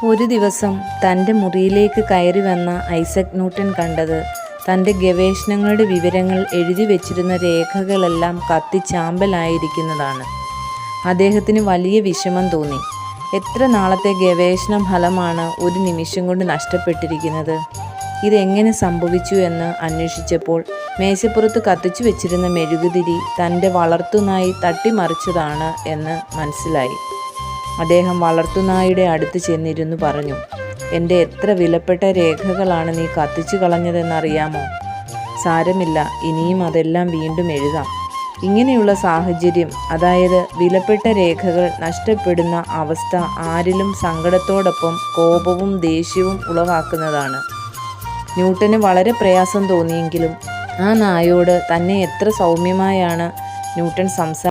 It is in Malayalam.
ഒരു ദിവസം തൻ്റെ മുറിയിലേക്ക് കയറി വന്ന ഐസക് ന്യൂട്ടൻ കണ്ടത് തൻ്റെ ഗവേഷണങ്ങളുടെ വിവരങ്ങൾ എഴുതി വച്ചിരുന്ന രേഖകളെല്ലാം കത്തിച്ചാമ്പലായിരിക്കുന്നതാണ്. അദ്ദേഹത്തിന് വലിയ വിഷമം തോന്നി. എത്ര നാളത്തെ ഗവേഷണ ഫലമാണ് ഒരു നിമിഷം കൊണ്ട് നഷ്ടപ്പെട്ടിരിക്കുന്നത്? ഇതെങ്ങനെ സംഭവിച്ചു എന്ന് അന്വേഷിച്ചപ്പോൾ മേശപ്പുറത്ത് കത്തിച്ചു വെച്ചിരുന്ന മെഴുകുതിരി തൻ്റെ വളർത്തുനായി തട്ടിമറിച്ചതാണ് എന്ന് മനസ്സിലായി. അദ്ദേഹം വളർത്തുനായുടെ അടുത്ത് ചെന്നിരുന്നു പറഞ്ഞു, എൻ്റെ എത്ര വിലപ്പെട്ട രേഖകളാണ് നീ കത്തിച്ചു കളഞ്ഞതെന്നറിയാമോ? സാരമില്ല, ഇനിയും അതെല്ലാം വീണ്ടും എഴുതാം. ഇങ്ങനെയുള്ള സാഹചര്യം, അതായത് വിലപ്പെട്ട രേഖകൾ നഷ്ടപ്പെടുന്ന അവസ്ഥ, ആരിലും സങ്കടത്തോടൊപ്പം കോപവും ദേഷ്യവും ഉളവാക്കുന്നതാണ്. ന്യൂട്ടന് വളരെ പ്രയാസം തോന്നിയെങ്കിലും ആ നായോട് തന്നെ എത്ര സൗമ്യമായാണ് ന്യൂട്ടൻ